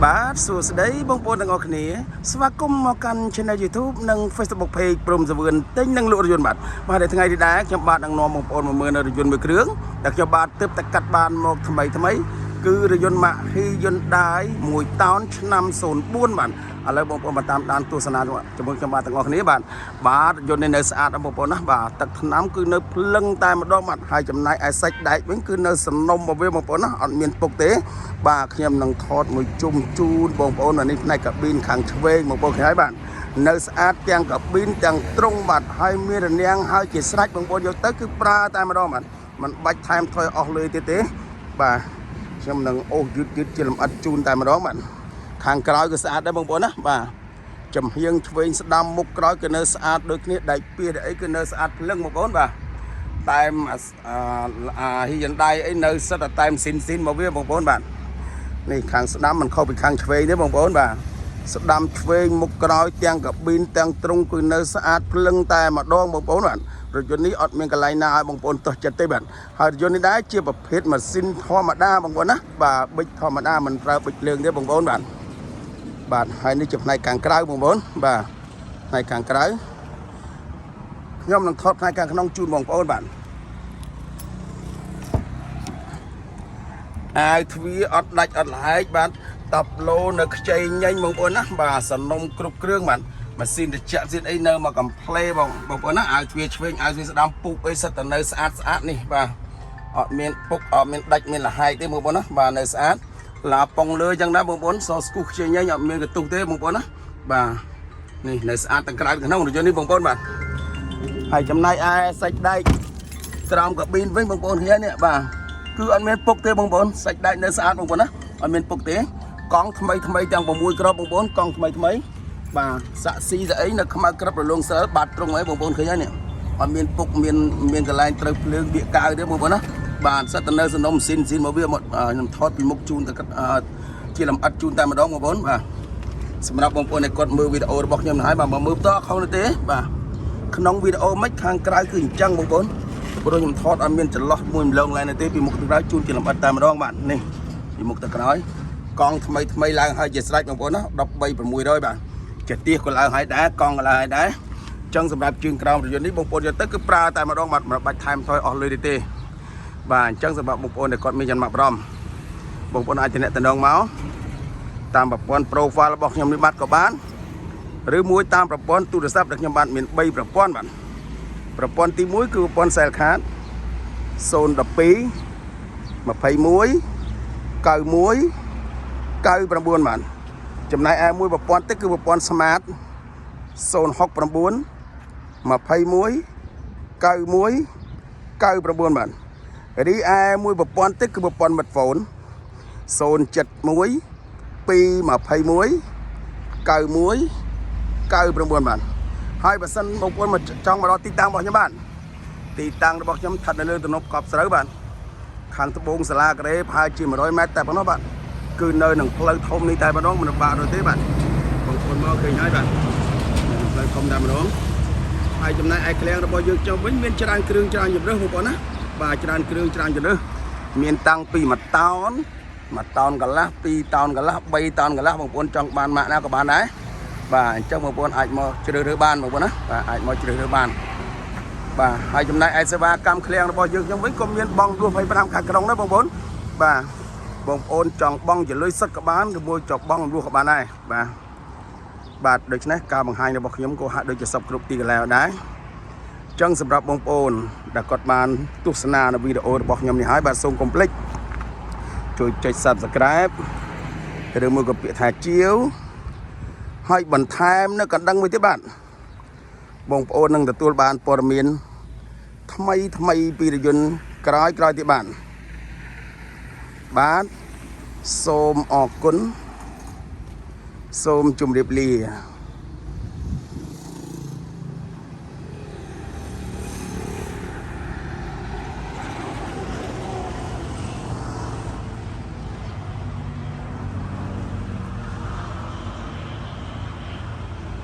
បាទសួស្តីបងប្អូនទាំងអស់គ្នាស្វាគមន៍មកកាន់ Channel YouTube និង Facebook Page ព្រំសវឿនទិញនិងលក់រថយន្តបាទនៅថ្ងៃនេះដែរខ្ញុំបាទនឹងនាំបងប្អូនមកមើលនៅរថយន្តមួយគ្រឿងដែលខ្ញុំបាទទើបតែកាត់បានមកថ្មីគឺរថយន្ត Hyundai 1តោនឆ្នាំ04បាទឥឡូវបងប្អូនមកតាមដានទស្សនាជាមួយខ្ញុំបាទទាំងអស់គ្នាបាទរថយន្តនេះនៅស្អាតបងប្អូនណាបាទទឹកថ្នាំគឺនៅភ្លឹងតែម្ដងបាទហើយចំណាយឯសាច់ដែកវិញគឺនៅសំណុំរបស់វាបងប្អូនណាអត់មានពុកទេបាទខ្ញុំនឹងថតមួយជុំជូនបងប្អូននេះផ្នែកកាប៊ីនខាងឆ្វេងបងប្អូនឃើញហើយបាទនៅស្អាតទាំងកាប៊ីនទាំងទ្រុងបាទហើយមានរនាំងហើយជាស្រេចបងប្អូនយកទៅគឺប្រើតែម្ដងបាទមិនបាច់ថែមថយអស់លុយទៀតទេបាទខ្ញុំនឹងអូសយឺតជាលម្អិតជូនតែម្ដងបាទខាងក្រោយគឺស្អាតដែរបងប្អូនណាបាទចំហៀងឆ្វេងស្ដាំមុខក្រោយគឺនៅស្អាតដូចគ្នាដែកពីអីគឺនៅស្អាតភ្លឹងបងប្អូនបាទតែHyundaiអីនៅសិតតែតែស៊ីនមកវាបងប្អូនបាទនេះខាងស្ដាំមិនខុសពីខាងឆ្វេងទេបងប្អូនបាទស្ដាំឆ្វេងមុខក្រោយទាំងកាប៊ីនទាំងទ្រុងគឺនៅស្អាតភ្លឹងតែម្ដងបងប្អូនបាទរថយន្តនេះអត់មានកន្លែងណាឲ្យបងប្អូនទោះចិត្តទេបាទហើយរថយន្តនេះដែរជាប្រភេទម៉ាស៊ីនធម្មតាបងប្អូនណាបាទប៊ិចធម្មតាមិនប្រើប៊ិចភ្លើងទេបងប្អូនបាទហើយនេះជាផ្នែកខាងក្រៅបងប្អូនបាទផ្នែកខាងក្រៅខ្ញុំនឹងថតផ្នែកខាងក្នុងជូនបងប្អូនបាទអាវទ្វារអត់ដាច់អត់លហែកបាទ10 ឡូនៅខ្ចីញញបងប្អូនណាបាទសំណុំគ្រប់គ្រឿងបាទម៉ាស៊ីនត្រជាក់ស៊ីនអីនៅមកកំ pl បងប្អូនណាអាវទ្វារឆ្វេងអាវទ្វារស្ដាំពុកអីសិតតែនៅស្អាតនេះបាទអត់មានពុកអត់មានដាច់មានលហែកទេបងប្អូនណាបាទនៅស្អាតឡាប៉ុងលើចឹងដែរបងប្អូនសស្គូខ្ចីញញអត់មានកន្ទុះទេបងប្អូនណាបាទនេះនៅស្អាតទាំងក្រៅក្នុងរថយន្តនេះបងប្អូនបាទហើយចំណែកឯសាច់ដែកក្រោមកាប៊ីនវិញបងប្អូនឃើញនេះបាទគឺអត់មានពុកទេបងប្អូនសាច់ដែកនៅស្អាតបងប្អូនណាអត់មានពុកទេកង់ថ្មីទាំង6គ្រាប់បងប្អូនកង់ថ្មីបាទសាក់ស៊ីស្អីនៅខ្មៅក្របរលងសិលបាត់ត្រង់ហើយបងប្អូនឃើញហើយនេះអត់មានពុកមានកន្លែងត្រូវភ្លើងវាកៅទេបងប្អូនណាបាទសិតតែនៅសំណុំស៊ីនមកវាមកខ្ញុំថតពីមុខជូនទៅជាលម្អិតជូនតែម្ដងបងប្អូនបាទសម្រាប់បងប្អូនដែលគាត់មើលវីដេអូរបស់ខ្ញុំហើយបាទមកមើលបន្តខុសទេបាទក្នុងវីដេអូមិនខាងក្រៅគឺអញ្ចឹងបងប្អូនព្រោះខ្ញុំថតអត់មានចន្លោះមួយម្លងឡើយទេពីមុខទៅក្រោយជូនជាលម្អិតតែម្ដងបាទនេះពីមុខទៅក្រោយកង់ថ្មីឡើងហើយជាស្រេចបងប្អូនណា13600បាទចេះក៏ឡើងហើយដែរកង់ក៏ឡើងហើយដែរអញ្ចឹងសម្រាប់ជើងក្រោមរថយន្តនេះបងប្អូនយកទៅគឺប្រើតែម្ដងបាទមិនបាច់ថែមថយអស់លុយទេបាទអញ្ចឹងសម្រាប់បងប្អូនដែលគាត់មានចំណាប់អារម្មណ៍បងប្អូនអាចតំណងមកតាមប្រព័ន្ធ profile របស់ខ្ញុំនេះបាទក៏បានឬមួយតាមប្រព័ន្ធទូរស័ព្ទដែលខ្ញុំបាទមាន3ប្រព័ន្ធបាទប្រព័ន្ធទី1គឺប្រព័ន្ធ cell card 012 21 91 99បាទចំណែកឯមួយប្រព័ន្ធទឹកគឺប្រព័ន្ធ smart 069 21 91 99បាទរីឯមួយប្រព័ន្ធទឹកគឺប្រព័ន្ធ smartphone 071 221 91 99បាទហើយបើសិនបងប្អូនមកចង់មកដល់ទីតាំងរបស់ខ្ញុំបាទទីតាំងរបស់ខ្ញុំស្ថិតនៅលើទំនប់កប់ស្រូវបាទខាងត្បូងសាលាការ៉េប្រហែលជា100 ម៉ែត្រតែប៉ុណ្ណោះបាទគឺនៅនឹងផ្លូវធំនេះតែម្ដងមិនបាក់នោះទេបាទបងប្អូនមកឃើញហើយបាទផ្លូវធំតែម្ដងហើយចំណែកឯឃ្លាំងរបស់យើងចុះវិញមានច្រើនគ្រឿងច្រើនជម្រើសបងប្អូនណាបាទច្រើនគ្រឿងច្រើនជម្រើសមានតាំងពី1តោន1តោនកន្លះ2តោនកន្លះ3តោនកន្លះបងប្អូនចង់បានម៉ាកណាក៏បានដែរបាទអញ្ចឹងបងប្អូនអាចមកជ្រើសរើសបានបងប្អូនណាបាទអាចមកជ្រើសរើសបានបាទហើយចំណែកឯសេវាកម្មឃ្លាំងរបស់យើងខ្ញុំវិញក៏មានបង់រស់25ខាងក្រុងដែរបងប្អូនបាទបងប្អូនចង់បង់ជាលុយសុទ្ធក៏បានឬមួយចង់បង់រស់ក៏បានដែរបាទដូច្នេះការបង្ហាញរបស់ខ្ញុំក៏ហាក់ដូចជាសពគ្រប់ទីកន្លែងដែរអញ្ចឹងសម្រាប់បងប្អូនដែលគាត់បានទស្សនានៅវីដេអូរបស់ខ្ញុំនេះហើយបាទសូមកុំភ្លេចជួយចុច Subscribe ឬមួយក៏ពាក្យថាជាវហើយបន្ថែមនៅកណ្ដឹងមួយទៀតបាទបងប្អូននឹងទទួលបានព័ត៌មានថ្មីពីរថយន្តក្រោយទៀតបាទសូមអរគុណសូមជម្រាបលា